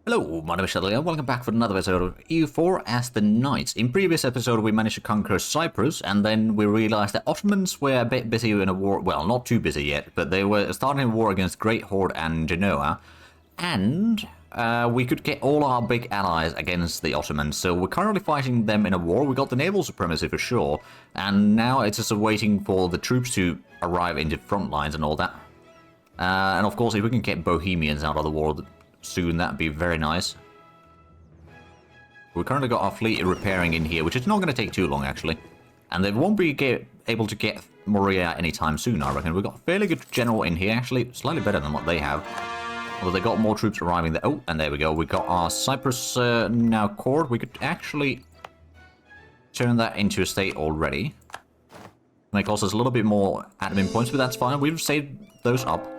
Hello, my name is Shadley and welcome back for another episode of EU4 as the Knights. In previous episode we managed to conquer Cyprus and then we realized that Ottomans were a bit busy in a war, well not too busy yet, but they were starting a war against Great Horde and Genoa, and we could get all our big allies against the Ottomans, so we're currently fighting them in a war. We got the naval supremacy for sure, and now it's just waiting for the troops to arrive into front lines and all that. And of course if we can get Bohemians out of the war soon, that'd be very nice. We've currently got our fleet repairing in here, which is not going to take too long actually. And they won't be able to get Morea anytime soon, I reckon. We've got a fairly good general in here, actually, slightly better than what they have. Although they got more troops arriving there. Oh, and there we go. We got our Cyprus now cored. We could actually turn that into a state already. May cost us a little bit more admin points, but that's fine. We've saved those up.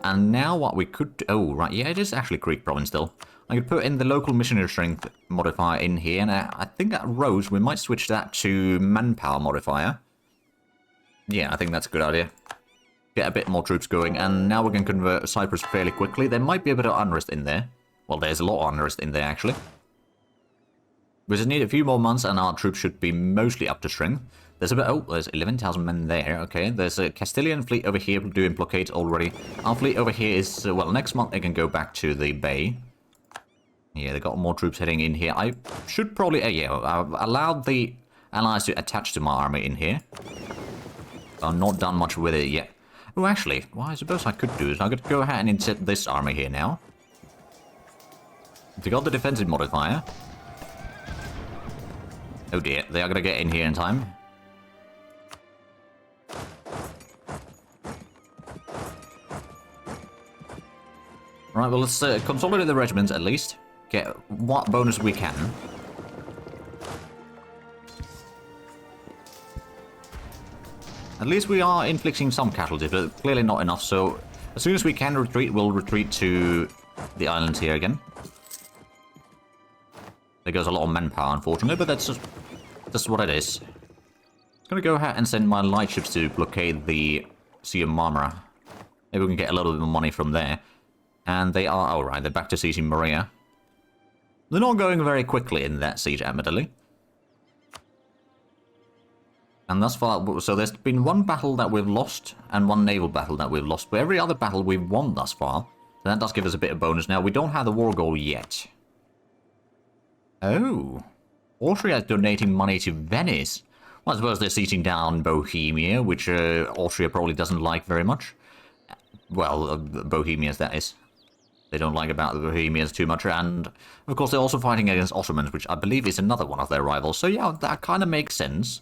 And now what we could do... Oh, right, yeah, it is actually Greek province still. I could put in the local missionary strength modifier in here, and I think at Rose we might switch that to manpower modifier. Yeah, I think that's a good idea. Get a bit more troops going, and now we can convert Cyprus fairly quickly. There might be a bit of unrest in there. Well, there's a lot of unrest in there, actually. We just need a few more months, and our troops should be mostly up to strength. There's a bit... Oh, there's 11,000 men there. Okay, there's a Castilian fleet over here doing blockades already. Our fleet over here is... well, next month they can go back to the bay. Yeah, they got more troops heading in here. I should probably... yeah, I've allowed the allies to attach to my army in here. I've not done much with it yet. Oh, actually, what I suppose I could do is I could go ahead and insert this army here now. They got the defensive modifier. Oh dear, they are going to get in here in time. Right, well, let's consolidate the regiments at least. Get what bonus we can. At least we are inflicting some casualties, but clearly not enough, so as soon as we can retreat, we'll retreat to the islands here again. There goes a lot of manpower, unfortunately, but that's just what it is. I'm gonna go ahead and send my light ships to blockade the Sea of Marmara. Maybe we can get a little bit more money from there. And they are... alright, they're back to sieging Morea. They're not going very quickly in that siege, admittedly. And thus far... so there's been one battle that we've lost, and one naval battle that we've lost. But every other battle we've won thus far. So that does give us a bit of bonus. Now, we don't have the war goal yet. Oh. Austria is donating money to Venice. Well, I suppose they're sieging down Bohemia, which Austria probably doesn't like very much. Well, Bohemians, that is. They don't like about the Bohemians too much, and of course they're also fighting against Ottomans, which I believe is another one of their rivals, so yeah, that kind of makes sense.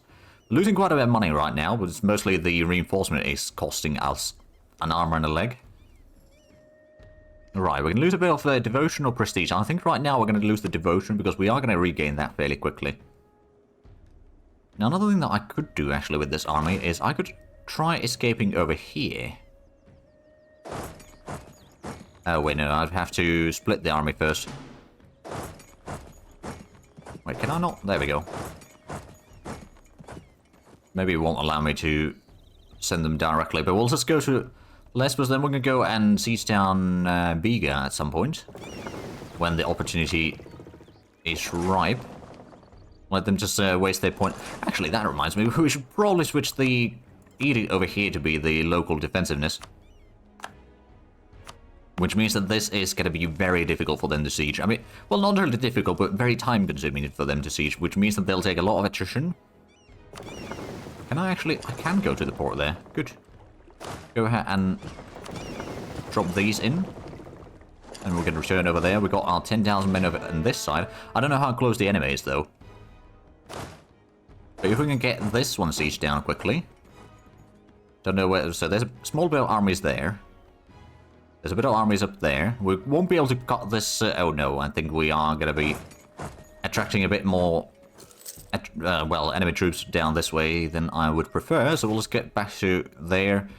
Losing quite a bit of money right now, but it's mostly the reinforcement is costing us an armor and a leg. Right, we can lose a bit of devotion or prestige. I think right now we're going to lose the devotion, because we are going to regain that fairly quickly. Now another thing that I could do actually with this army is I could try escaping over here. Oh wait, no, I'd have to split the army first. Wait, can I not? There we go. Maybe it won't allow me to send them directly, but we'll just go to Lesbos, then we're going to go and siege down Biga at some point. When the opportunity is ripe. Let them just waste their point. Actually, that reminds me, we should probably switch the edict over here to be the local defensiveness. Which means that this is going to be very difficult for them to siege. I mean, well, not really difficult, but very time-consuming for them to siege, which means that they'll take a lot of attrition. Can I actually... I can go to the port there. Good. Go ahead and drop these in. And we can return over there. We've got our 10,000 men over on this side. I don't know how close the enemy is, though. But if we can get this one sieged down quickly. Don't know where... So there's a small bit of armies there. There's a bit of armies up there. We won't be able to cut this... oh no, I think we are going to be attracting a bit more... well, enemy troops down this way than I would prefer. So we'll just get back to there.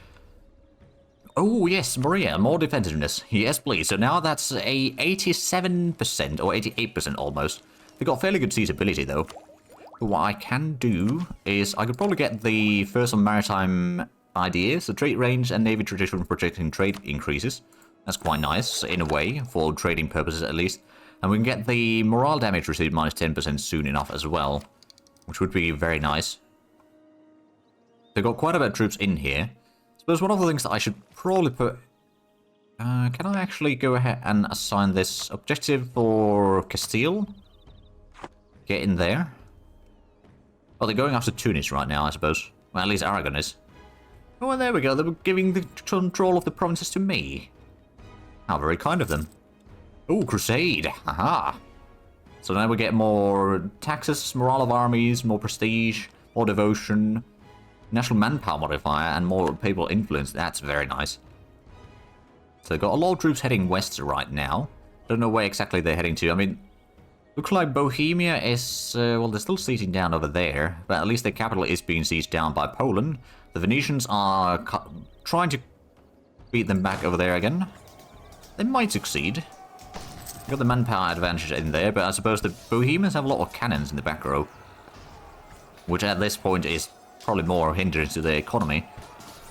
Oh yes, Morea, more defensiveness. Yes, please. So now that's a 87% or 88% almost. They've got fairly good seizability though. But what I can do is I could probably get the first on maritime ideas. The trade range and navy tradition for protecting trade increases. That's quite nice, in a way, for trading purposes at least. And we can get the morale damage received minus 10% soon enough as well, which would be very nice. They've got quite a bit of troops in here. I suppose one of the things that I should probably put... can I actually go ahead and assign this objective for Castile? Get in there. Oh, they're going after Tunis right now, I suppose. Well, at least Aragon is. Oh, well, there we go. They were giving the control of the provinces to me. How very kind of them. Oh, Crusade. Haha. So now we get more taxes, morale of armies, more prestige, more devotion, national manpower modifier, and more papal influence. That's very nice. So they've got a lot of troops heading west right now. Don't know where exactly they're heading to. I mean, looks like Bohemia is, well, they're still sieging down over there, but at least their capital is being sieged down by Poland. The Venetians are trying to beat them back over there again. They might succeed. Got the manpower advantage in there, but I suppose the Bohemians have a lot of cannons in the back row, which at this point is probably more hindrance to the economy,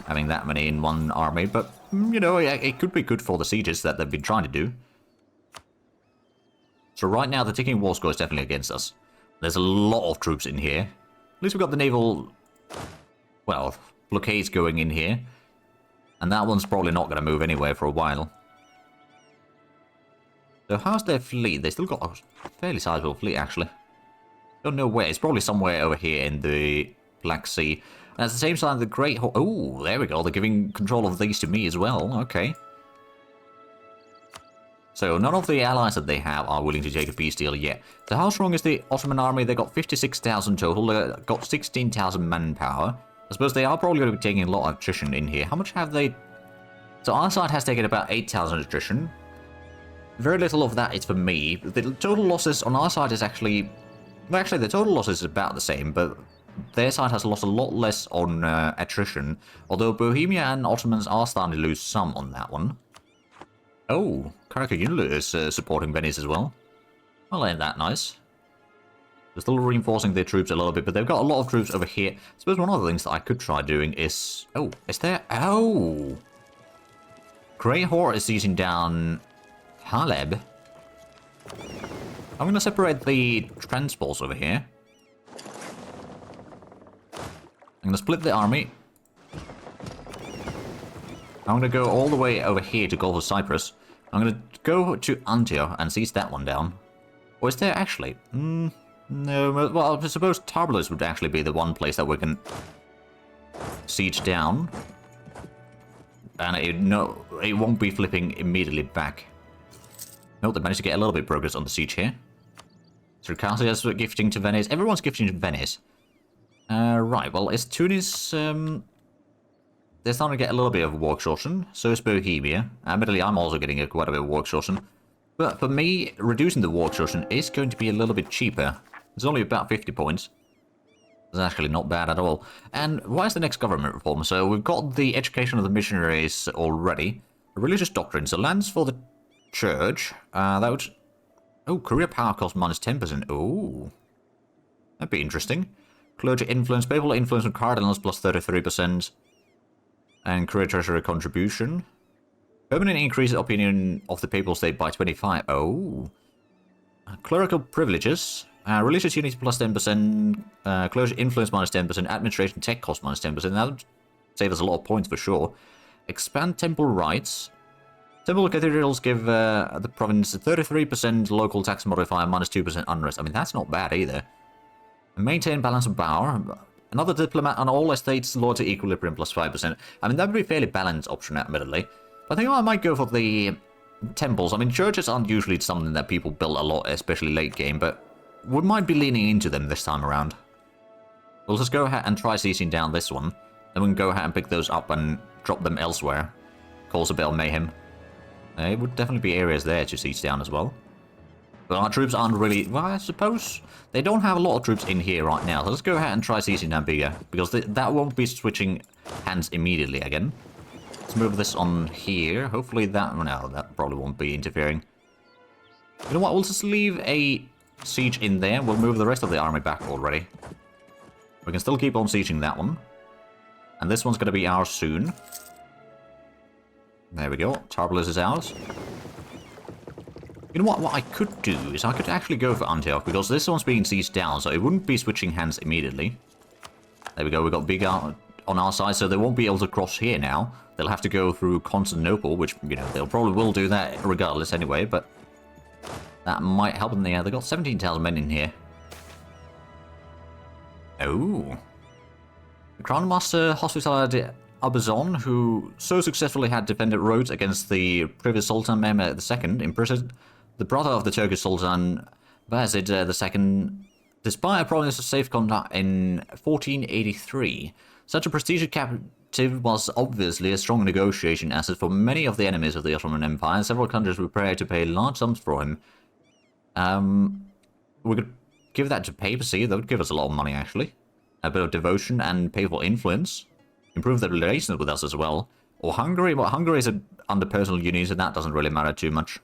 having that many in one army, but, you know, it could be good for the sieges that they've been trying to do. So right now, the ticking war score is definitely against us. There's a lot of troops in here. At least we've got the naval, well, blockades going in here. And that one's probably not going to move anywhere for a while. So how's their fleet? They still got a fairly sizable fleet, actually. Don't know where. It's probably somewhere over here in the Black Sea. And at the same time, the Great... Oh, there we go. They're giving control of these to me as well. Okay. So none of the allies that they have are willing to take a peace deal yet. So how strong is the Ottoman army? They got 56,000 total. They got 16,000 manpower. I suppose they are probably going to be taking a lot of attrition in here. How much have they... So our side has taken about 8,000 attrition. Very little of that is for me. The total losses on our side is actually... Well, actually, the total losses is about the same, but their side has lost a lot less on attrition. Although Bohemia and Ottomans are starting to lose some on that one. Oh, Caracalla is supporting Venice as well. Well, ain't that nice? They're still reinforcing their troops a little bit, but they've got a lot of troops over here. I suppose one of the things that I could try doing is... Oh, is there... Oh! Grey Horde is seizing down Haleb. I'm going to separate the transports over here. I'm going to split the army. I'm going to go all the way over here to Gulf of Cyprus. I'm going to go to Antioch and seize that one down. Or is there actually? No, well, I suppose Tarbalus would actually be the one place that we can siege down. And it won't be flipping immediately back. Nope, they managed to get a little bit of progress on the siege here. Circassia's gifting to Venice. Everyone's gifting to Venice. Right, well, is Tunis... They're starting to get a little bit of war exhaustion. So is Bohemia. Admittedly, I'm also getting quite a bit of war exhaustion. But for me, reducing the war exhaustion is going to be a little bit cheaper. It's only about 50 points. It's actually not bad at all. And why is the next government reform? So we've got the education of the missionaries already. A religious doctrine. So lands for the church. That would... Oh, career power cost minus 10%. Oh. That'd be interesting. Clergy influence. Papal influence on cardinals plus 33%. And career treasury contribution. Permanent increase in opinion of the papal state by 25. Oh. Clerical privileges. Religious unity plus 10%. Clergy influence minus 10%. Administration tech cost minus 10%. That would save us a lot of points for sure. Expand temple rights. Temple cathedrals give the province 33% local tax modifier minus 2% unrest. I mean, that's not bad either. Maintain balance of power. Another diplomat on all estates, law to equilibrium plus 5%. I mean, that would be a fairly balanced option, admittedly. But I think I might go for the temples. I mean, churches aren't usually something that people build a lot, especially late game, but we might be leaning into them this time around. We'll just go ahead and try sieging down this one. Then we can go ahead and pick those up and drop them elsewhere. Cause a bit of mayhem. There would definitely be areas there to siege down as well. But our troops aren't really... Well, I suppose they don't have a lot of troops in here right now. So let's go ahead and try sieging down bigger. Because that won't be switching hands immediately again. Let's move this on here. Hopefully that... No, that probably won't be interfering. You know what? We'll just leave a siege in there. We'll move the rest of the army back already. We can still keep on sieging that one. And this one's going to be ours soon. There we go. Tarbalus is ours. You know what I could do is I could actually go for Antioch, because this one's being sieged down, so it wouldn't be switching hands immediately. There we go, we got big on our side, so they won't be able to cross here now. They'll have to go through Constantinople, which, you know, they'll probably will do that regardless anyway, but that might help them there. They got 17,000 men in here. Oh. The Crown Master Hospital Abazon, who so successfully had defended Rhodes against the previous Sultan Mehmed II, imprisoned the brother of the Turkish Sultan Bayezid II, despite a promise of safe conduct in 1483. Such a prestigious captive was obviously a strong negotiation asset for many of the enemies of the Ottoman Empire, and several countries were prepared to pay large sums for him. We could give that to papacy. That would give us a lot of money, actually. A bit of devotion and papal influence. Improve the relations with us as well. Or Hungary. Well, Hungary is under personal union, so that doesn't really matter too much.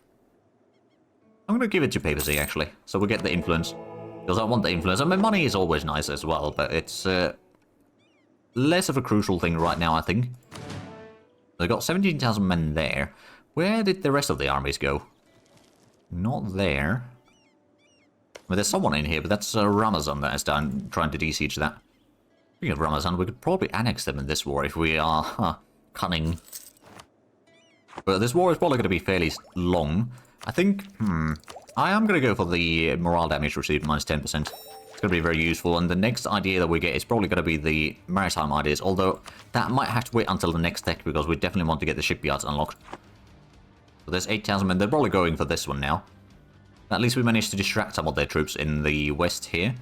I'm going to give it to papacy, actually. So we'll get the influence. Because I want the influence. I mean, money is always nice as well, but it's less of a crucial thing right now, I think. They've got 17,000 men there. Where did the rest of the armies go? Not there. Well, there's someone in here, but that's Ramazan that is down trying to de-siege that. Speaking of Ramazan, we could probably annex them in this war if we are cunning. But this war is probably going to be fairly long. I think, I am going to go for the morale damage received minus 10%. It's going to be very useful, and the next idea that we get is probably going to be the maritime ideas, although that might have to wait until the next tech, because we definitely want to get the shipyards unlocked. So there's 8,000 men. They're probably going for this one now. At least we managed to distract some of their troops in the west here.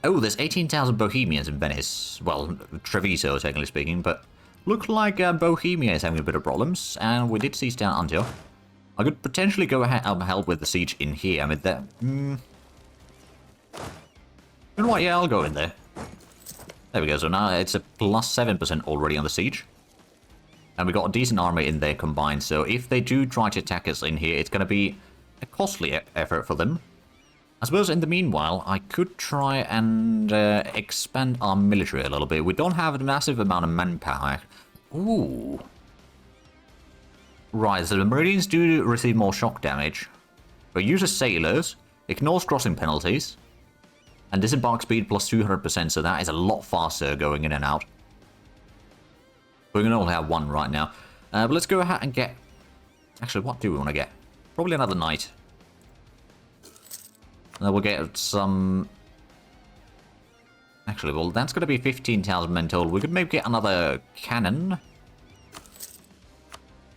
Oh, there's 18,000 Bohemians in Venice. Well, Treviso, technically speaking, but look like Bohemia is having a bit of problems, and we did siege down Antioch. I could potentially go ahead and help with the siege in here. I mean, that... You know what? Yeah, I'll go in there. There we go. So now it's a plus 7% already on the siege. And we got a decent army in there combined, so if they do try to attack us in here, it's going to be a costly effort for them. I suppose in the meanwhile, I could try and expand our military a little bit. We don't have a massive amount of manpower. Ooh. Right, so the Marines do receive more shock damage, but uses sailors, ignores crossing penalties, and disembark speed plus 200%, so that is a lot faster going in and out. We can only have one right now. But let's go ahead and get... Actually, what do we want to get? Probably another knight. And then we'll get some... Actually, well, that's going to be 15,000 men total. We could maybe get another cannon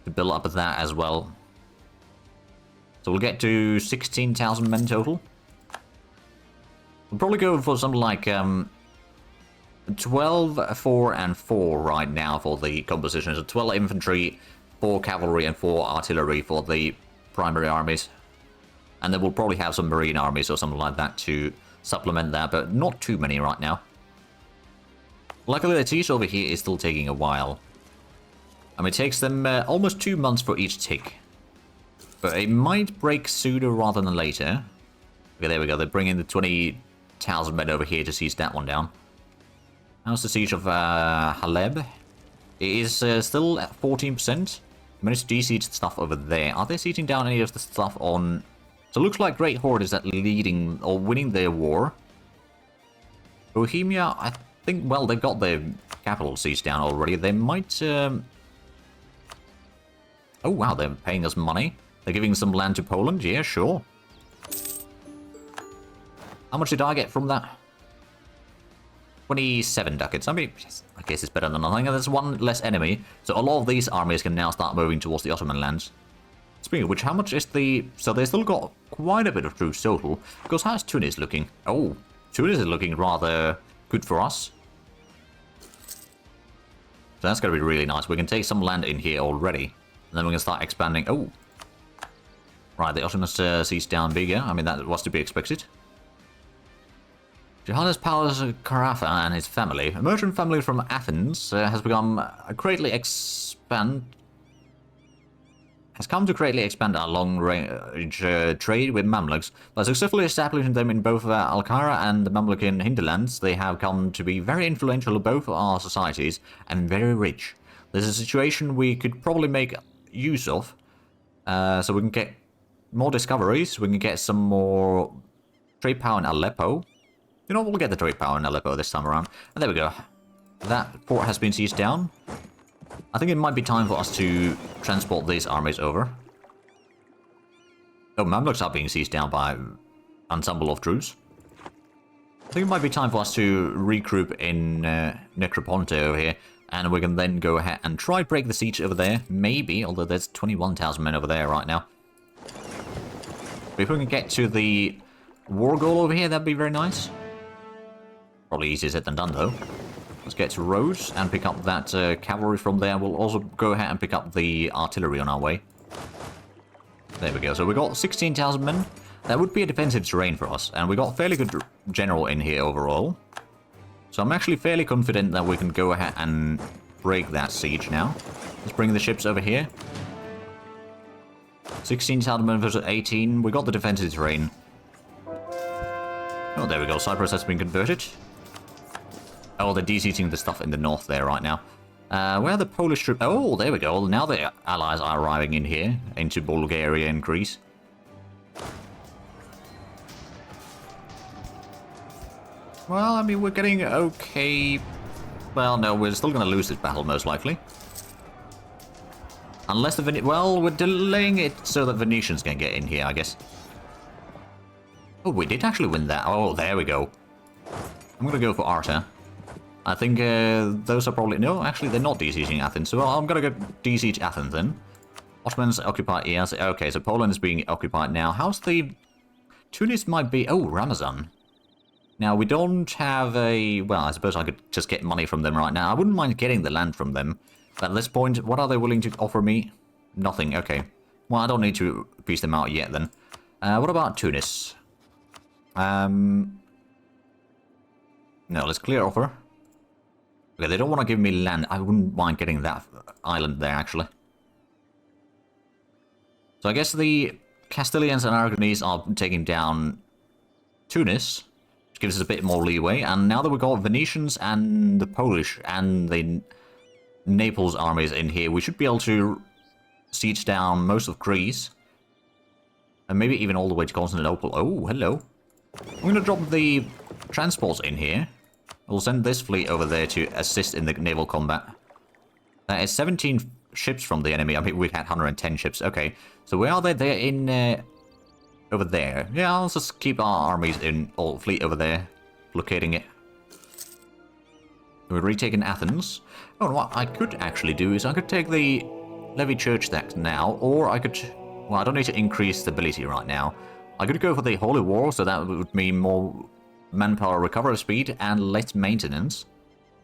to build up that as well. So we'll get to 16,000 men total. We'll probably go for something like 12, 4, and 4 right now for the composition. So 12 infantry, 4 cavalry, and 4 artillery for the primary armies. And then we'll probably have some marine armies or something like that to supplement that, but not too many right now. Luckily, the siege over here is still taking a while. I mean, it takes them almost 2 months for each tick. But it might break sooner rather than later. Okay, there we go. They're bringing the 20,000 men over here to siege that one down. How's the siege of Haleb? It is still at 14%. Managed to de-siege stuff over there. Are they sieging down any of the stuff on... So it looks like Great Horde is at leading or winning their war. Bohemia, I think, well, they've got their capital sieged down already. They might... Oh, wow, they're paying us money. They're giving some land to Poland? Yeah, sure. How much did I get from that? 27 ducats. I mean, I guess it's better than nothing. There's one less enemy, so a lot of these armies can now start moving towards the Ottoman lands. Speaking of which, how much is the... So they still got quite a bit of troops total. Because how's Tunis looking? Oh, Tunis is looking rather good for us. So that's going to be really nice. We can take some land in here already. And then we can start expanding. Oh. Right, the Ottomans siege down bigger. I mean, that was to be expected. Johannes Paulus Carafa and his family, a merchant family from Athens, has come to greatly expand our long-range trade with Mamluks. By successfully establishing them in both Ankara and the Mamlukan hinterlands, they have come to be very influential in both our societies and very rich. This is a situation we could probably make use of, so we can get more discoveries. We can get some more trade power in Aleppo. You know, we'll get the trade power in Aleppo this time around. And there we go. That port has been seized down. I think it might be time for us to transport these armies over. Oh, Mamluks are being seized down by ensemble of troops. I think it might be time for us to regroup in Necroponte over here. And we can then go ahead and try break the siege over there. Maybe, although there's 21,000 men over there right now. But if we can get to the war goal over here, that'd be very nice. Probably easier said than done, though. Let's get to Rhodes and pick up that cavalry from there. We'll also go ahead and pick up the artillery on our way. There we go. So we got 16,000 men. That would be a defensive terrain for us. And we got a fairly good general in here overall. So I'm actually fairly confident that we can go ahead and break that siege now. Let's bring the ships over here. 16,000 men versus 18. We got the defensive terrain. Oh, there we go. Cyprus has been converted. Oh, they're de-sieging the stuff in the north there right now. Where are the Polish troops? Oh, there we go. Now the allies are arriving in here, into Bulgaria and Greece. Well, I mean, we're getting okay. Well, no, we're still going to lose this battle, most likely. Unless the well, we're delaying it so that Venetians can get in here, I guess. Oh, we did actually win that. Oh, there we go. I'm going to go for Arta. I think those are probably... No, actually, they're not de-sieging Athens. So I'm going to go de-siege Athens then. Ottomans occupy... Yes, okay, so Poland is being occupied now. How's the... Tunis might be... Oh, Ramazan. Now, we don't have a... Well, I suppose I could just get money from them right now. I wouldn't mind getting the land from them. But at this point, what are they willing to offer me? Nothing, okay. Well, I don't need to piece them out yet then. What about Tunis? No, let's clear offer. Okay, they don't want to give me land. I wouldn't mind getting that island there, actually. So I guess the Castilians and Aragonese are taking down Tunis, which gives us a bit more leeway. And now that we've got Venetians and the Polish and the Naples armies in here, we should be able to siege down most of Greece. And maybe even all the way to Constantinople. Oh, hello. I'm going to drop the transports in here. We'll send this fleet over there to assist in the naval combat. That is 17 ships from the enemy. I mean, we had 110 ships. Okay, so where are they? They're in... over there. Yeah, let's just keep our armies in, or fleet over there, blockading it. We're retaking Athens. Oh, what I could actually do is I could take the Levy Church tax now, or I could... Well, I don't need to increase stability right now. I could go for the Holy War, so that would mean more manpower recovery speed and less maintenance.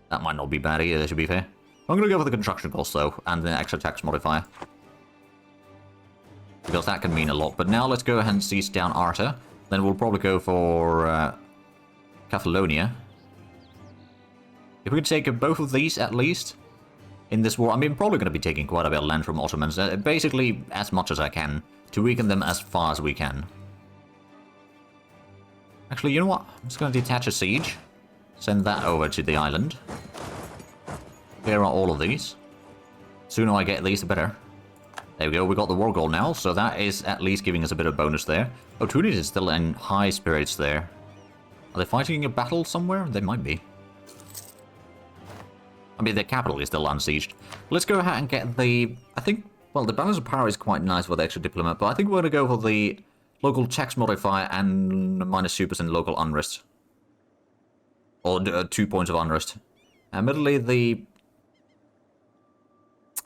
That might not be bad either, to be fair. I'm going to go for the construction cost, though, and the extra tax modifier. Because that can mean a lot. But now let's go ahead and seize down Arta. Then we'll probably go for Catalonia. If we could take both of these, at least, in this war. I mean, I'm probably going to be taking quite a bit of land from Ottomans. Basically, as much as I can, to weaken them as far as we can. Actually, you know what? I'm just going to detach a siege. Send that over to the island. Here are all of these. Sooner I get these, the better. There we go, we got the war goal now, so that is at least giving us a bit of bonus there. Oh, Tunis is still in high spirits there. Are they fighting a battle somewhere? They might be. I mean, their capital is still unsieged. Let's go ahead and get the... I think, well, the balance of power is quite nice for the extra diplomat, but I think we're going to go for the local tax modifier and -2% local unrest. Or 2 points of unrest. Admittedly, the...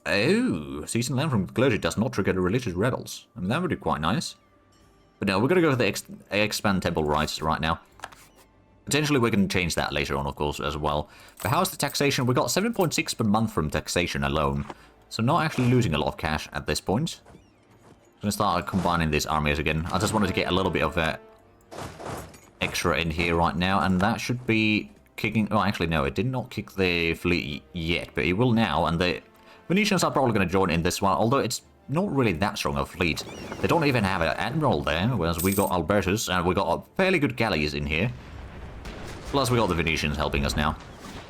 Oh, seizing land from the clergy does not trigger the religious rebels. I mean, that would be quite nice. But no, we're going to go for the expand temple rights right now. Potentially we can change that later on, of course, as well. But how's the taxation? We got 7.6 per month from taxation alone. So not actually losing a lot of cash at this point. I'm going to start combining these armies again. I just wanted to get a little bit of extra in here right now. And that should be kicking... Oh, actually, no, it did not kick the fleet yet. But it will now, and the... Venetians are probably going to join in this one, although it's not really that strong a fleet. They don't even have an admiral there, whereas we got Albertus, and we got a fairly good galleys in here. Plus we got the Venetians helping us now.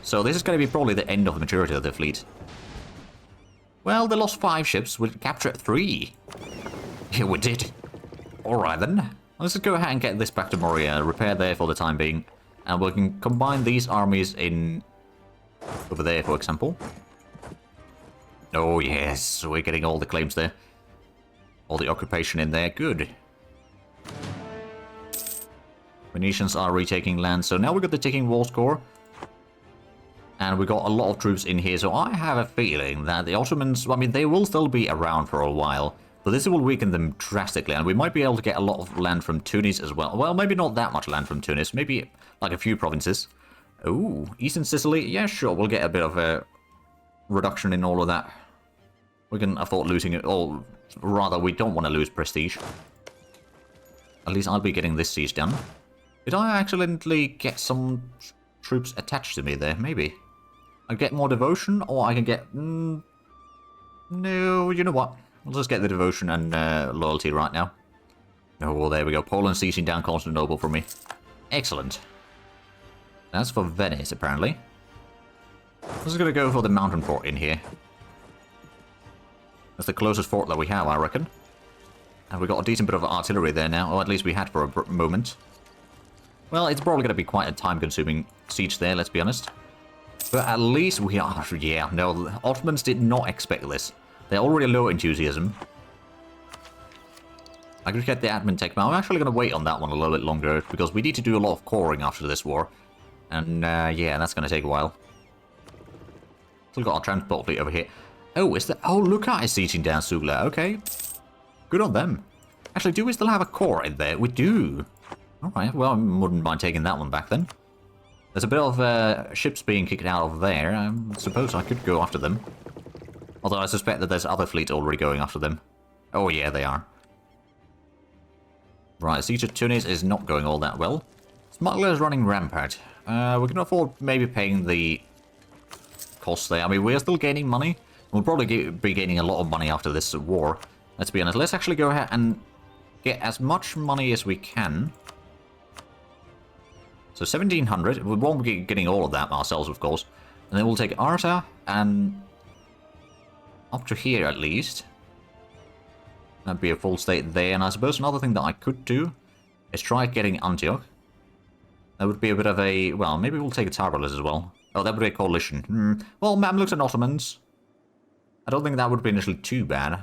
So this is going to be probably the end of the maturity of the fleet. Well, they lost 5 ships, we captured 3. Yeah, we did. Alright then. Let's just go ahead and get this back to Moria. Repair there for the time being. And we can combine these armies in... over there, for example. Oh yes, we're getting all the claims there. All the occupation in there. Good. Venetians are retaking land. So now we've got the ticking walls core. And we got a lot of troops in here. So I have a feeling that the Ottomans, I mean, they will still be around for a while. But this will weaken them drastically. And we might be able to get a lot of land from Tunis as well. Well, maybe not that much land from Tunis. Maybe like a few provinces. Oh, Eastern Sicily. Yeah, sure. We'll get a bit of a reduction in all of that. We can afford losing it. Or rather, we don't want to lose prestige. At least I'll be getting this siege done. Did I accidentally get some troops attached to me there? Maybe. I get more devotion, or I can get... no, you know what? We'll just get the devotion and loyalty right now. Oh, well, there we go. Poland seizing down Constantinople for me. Excellent. That's for Venice, apparently. This is going to go for the mountain fort in here. That's the closest fort that we have, I reckon. And we got a decent bit of artillery there now, or at least we had for a moment. Well, it's probably going to be quite a time-consuming siege there, let's be honest. But at least we are... yeah, no, the Ottomans did not expect this. They're already low enthusiasm. I could get the admin tech, but I'm actually going to wait on that one a little bit longer, because we need to do a lot of coring after this war. And, yeah, that's going to take a while. Still got our transport fleet over here. Oh, is that... oh, Lucca is sieging down Sugla. Okay. Good on them. Actually, do we still have a core in there? We do. Alright, well, I wouldn't mind taking that one back then. There's a bit of ships being kicked out of there. I suppose I could go after them. Although I suspect that there's other fleets already going after them. Oh yeah, they are. Right, Siege of Tunis is not going all that well. Smuggler is running rampart. We can afford maybe paying the costs there. I mean, we are still gaining money. We'll probably be gaining a lot of money after this war. Let's be honest. Let's actually go ahead and get as much money as we can. So 1,700. We won't be getting all of that ourselves, of course. And then we'll take Arta and up to here at least. That'd be a full state there. And I suppose another thing that I could do is try getting Antioch. That would be a bit of a... well, maybe we'll take Tarbalus as well. Oh, that would be a coalition. Well, Mamluks and Ottomans. I don't think that would be initially too bad.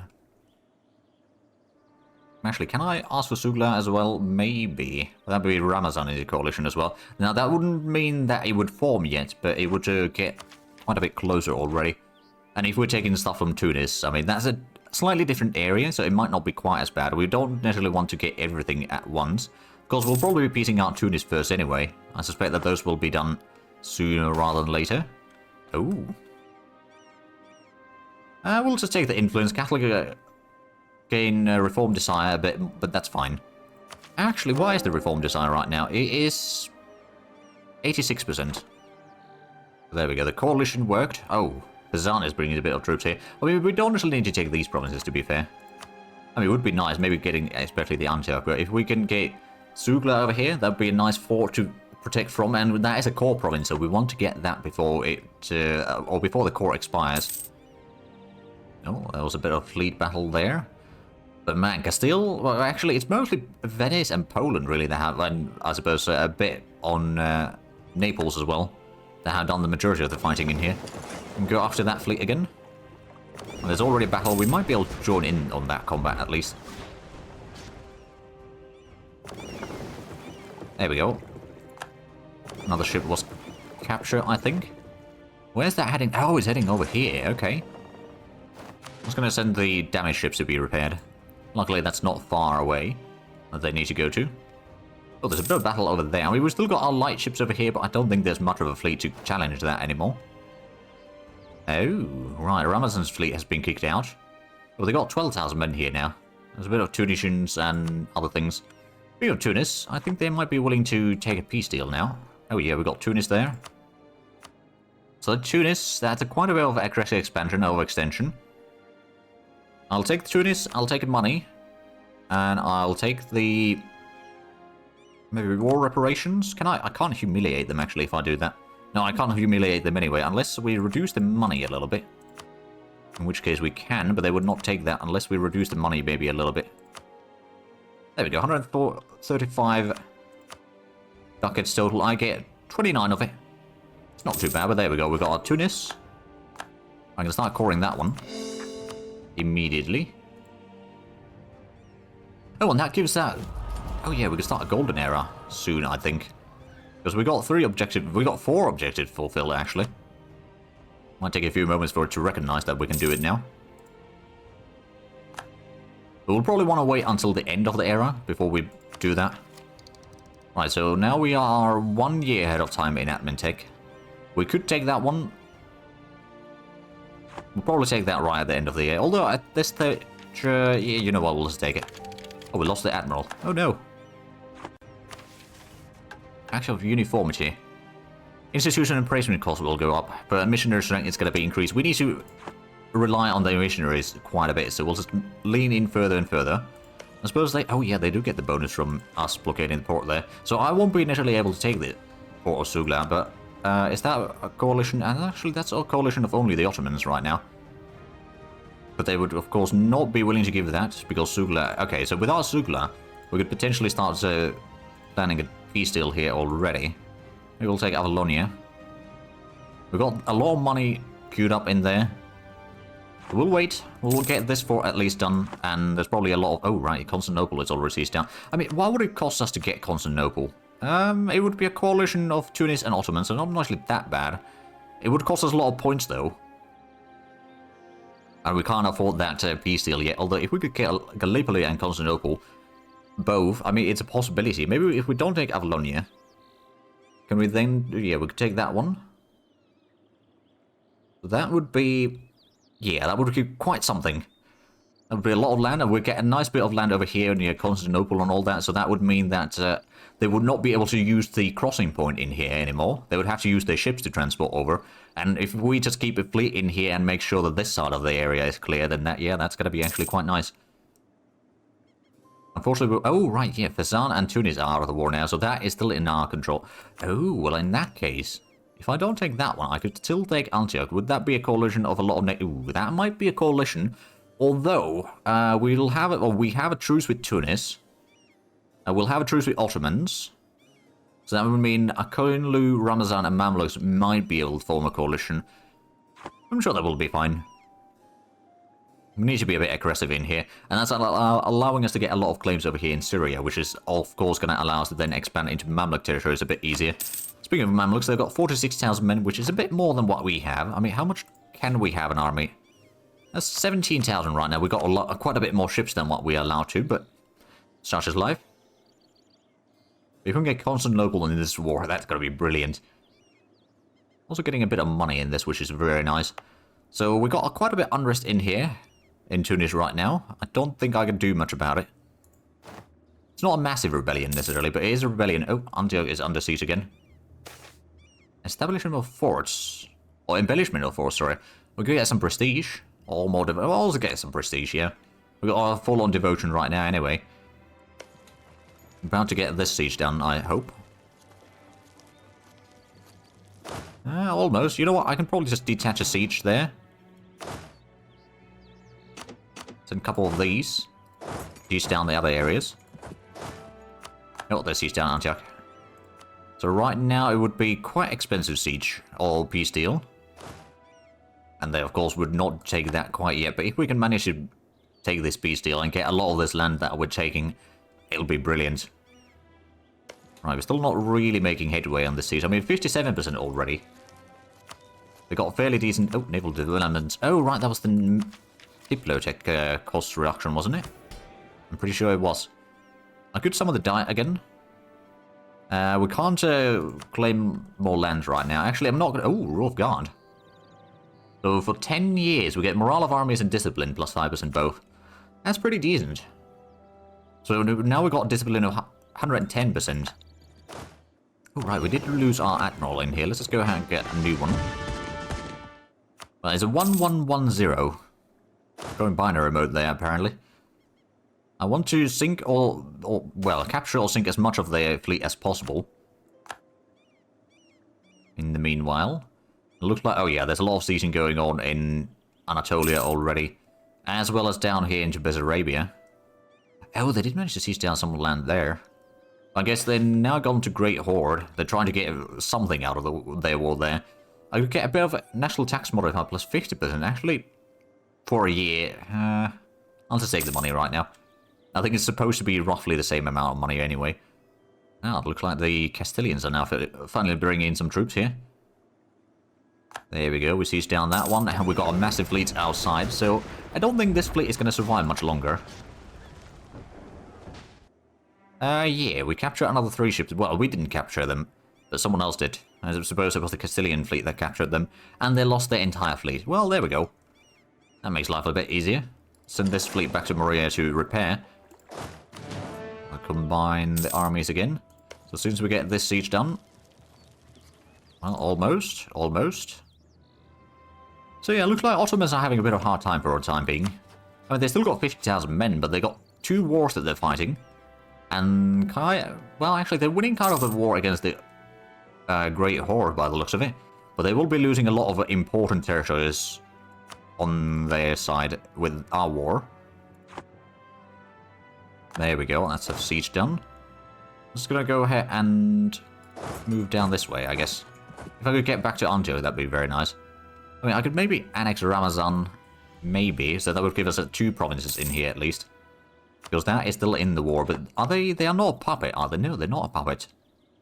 Actually, can I ask for Sugla as well? Maybe. That'd be Ramazan in the coalition as well. Now, that wouldn't mean that it would form yet, but it would get quite a bit closer already. And if we're taking stuff from Tunis, I mean, that's a slightly different area, so it might not be quite as bad. We don't necessarily want to get everything at once. Of course, we'll probably be piecing out Tunis first anyway. I suspect that those will be done sooner rather than later. Oh. We'll just take the influence. Catholic... gain Reform Desire a bit, but that's fine. Actually, why is the Reform Desire right now? It is 86%. There we go. The coalition worked. Oh, Bazan is bringing a bit of troops here. I mean, we don't necessarily need to take these provinces, to be fair. I mean, it would be nice, maybe getting, especially the Antioch, but if we can get Sugla over here, that would be a nice fort to protect from, and that is a core province, so we want to get that before it, or before the core expires. Oh, there was a bit of fleet battle there. But man, Castile, well, actually, it's mostly Venice and Poland, really, that have, and I suppose a bit on Naples as well, that have done the majority of the fighting in here. And go after that fleet again. And there's already a battle. We might be able to join in on that combat, at least. There we go. Another ship was captured, I think. Where's that heading? Oh, it's heading over here. Okay. I was going to send the damaged ships to be repaired. Luckily, that's not far away that they need to go to. Oh, there's a bit of battle over there. I mean, we've still got our light ships over here, but I don't think there's much of a fleet to challenge that anymore. Oh, right. Ramazan's fleet has been kicked out. Well, they got 12,000 men here now. There's a bit of Tunisians and other things. Speaking of Tunis, I think they might be willing to take a peace deal now. Oh yeah, we got Tunis there. So Tunis, that's quite a bit of aggressive expansion, overextension. I'll take Tunis, I'll take money, and I'll take the... maybe war reparations? Can I can't humiliate them, actually, if I do that. No, I can't humiliate them anyway, unless we reduce the money a little bit. In which case we can, but they would not take that unless we reduce the money maybe a little bit. There we go, 135 ducats total. I get 29 of it. It's not too bad, but there we go. We've got our Tunis. I'm going to start coring that one immediately. Oh, and that gives that... Oh yeah, we can start a golden era soon, I think. Because we got 4 objectives fulfilled, actually. Might take a few moments for it to recognize that we can do it now. But we'll probably want to wait until the end of the era before we do that. Right, so now we are 1 year ahead of time in admin tech. We could take that one. We'll probably take that right at the end of the year. Although at this stage, yeah, you know what, we'll just take it. Oh, we lost the admiral. Oh no. Actual uniformity. Institution and placement cost will go up, but missionary strength is going to be increased. We need to rely on the missionaries quite a bit, so we'll just lean in further and further. I suppose they... Oh yeah, they do get the bonus from us blockading the port there. So I won't be initially able to take the port of Sugla, but is that a coalition? And actually, that's a coalition of only the Ottomans right now. But they would, of course, not be willing to give that, because Sugla... Okay, so without Sugla, we could potentially start planning a peace deal here already. Maybe we'll take Avalonia. We've got a lot of money queued up in there. We'll wait. We'll get this fort at least done, and there's probably a lot of... Oh, right, Constantinople is already seized down. I mean, why would it cost us to get Constantinople? It would be a coalition of Tunis and Ottomans, so not actually that bad. It would cost us a lot of points, though. And we can't afford that peace deal yet, although if we could get Gallipoli and Constantinople, both, I mean, it's a possibility. Maybe if we don't take Avalonia, can we then... Yeah, we could take that one. That would be... Yeah, that would be quite something. That would be a lot of land, and we'd get a nice bit of land over here near Constantinople and all that, so that would mean that they would not be able to use the crossing point in here anymore. They would have to use their ships to transport over, and if we just keep a fleet in here and make sure that this side of the area is clear, then that, yeah, that's going to be actually quite nice. Unfortunately, oh, right, yeah, Fezzan and Tunis are out of the war now, so that is still in our control. Oh, well, in that case... If I don't take that one, I could still take Antioch. Would that be a coalition of a lot of... Ooh, that might be a coalition. Although, we'll have it... Well, we have a truce with Tunis. We'll have a truce with Ottomans. So that would mean Akoinlu, Ramazan, and Mamluks might be able to form a coalition. I'm sure that will be fine. We need to be a bit aggressive in here. And that's allowing us to get a lot of claims over here in Syria, which is, of course, going to allow us to then expand into Mamluk territories a bit easier. Speaking of Mamluks, they've got 46,000 men, which is a bit more than what we have. I mean, how much can we have an army? That's 17,000 right now. We've got quite a bit more ships than what we are allowed to, but such is life. If we can get Constantinople in this war, that's going to be brilliant. Also getting a bit of money in this, which is very nice. So we got quite a bit of unrest in here, in Tunis right now. I don't think I can do much about it. It's not a massive rebellion necessarily, but it is a rebellion. Oh, Antioch is under siege again. Establishment of forts. Or embellishment of forts, sorry. We could get some prestige. Or more devotion. We'll also get some prestige, yeah. We got our full-on devotion right now anyway. About to get this siege done, I hope. Almost. You know what? I can probably just detach a siege there. Send a couple of these. Siege down the other areas. Oh, there's siege down Antioch. So right now it would be quite expensive siege or peace deal. And they of course would not take that quite yet, but if we can manage to take this peace deal and get a lot of this land that we're taking, it'll be brilliant. Right, we're still not really making headway on this siege. I mean, 57% already. We got fairly decent... Oh, naval developments. Oh, right, that was the Diplotech cost reduction, wasn't it? I'm pretty sure it was. I could summon the diet again. We can't claim more lands right now. Actually, I'm not going to... Oh, Rule of Guard. So for 10 years, we get Morale of Armies and Discipline, plus 5% both. That's pretty decent. So now we've got Discipline of 110%. Oh, right, we did lose our Admiral in here. Let's just go ahead and get a new one. Well, it's a 1110. Going binary mode there, apparently. I want to sink well, capture or sink as much of their fleet as possible. In the meanwhile, it looks like, oh yeah, there's a lot of sieging going on in Anatolia already, as well as down here into Bessarabia. Oh, they did manage to siege down some land there. I guess they're now gone to Great Horde. They're trying to get something out of their war there. I could get a bit of a national tax modifier plus 50%, actually, for a year. I'll just take the money right now. I think it's supposed to be roughly the same amount of money anyway. Now, it looks like the Castilians are now finally bringing in some troops here. There we go, we siege down that one, and we got a massive fleet outside, so I don't think this fleet is going to survive much longer. Yeah, we captured another 3 ships. Well, we didn't capture them, but someone else did. I suppose it was the Castilian fleet that captured them, and they lost their entire fleet. Well, there we go. That makes life a bit easier. Send this fleet back to Morea to repair. I'll combine the armies again. So as soon as we get this siege done... Well, almost. So yeah, it looks like Ottomans are having a bit of a hard time for the time being. I mean, they still got 50,000 men, but they got 2 wars that they're fighting. And well, actually, they're winning kind of a war against the Great Horde by the looks of it. But they will be losing a lot of important territories on their side with our war. There we go, that's a siege done. I'm just gonna go ahead and move down this way, I guess. If I could get back to Anjo, that'd be very nice. I mean, I could maybe annex Ramazan, maybe, so that would give us 2 provinces in here at least. Because that is still in the war, but are they are not a puppet, are they? No, they're not a puppet.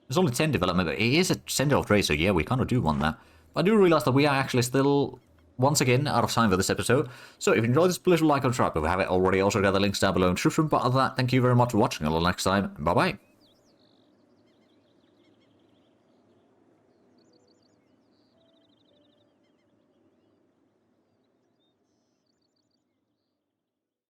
There's only 10 development, but it is a center of trade, so yeah, we kind of do want that. But I do realize that we are actually still, once again, out of time for this episode. So if you enjoyed this, please like and subscribe if you haven't already. Also got the links down below in the description. But other than that, thank you very much for watching. Until next time, bye-bye.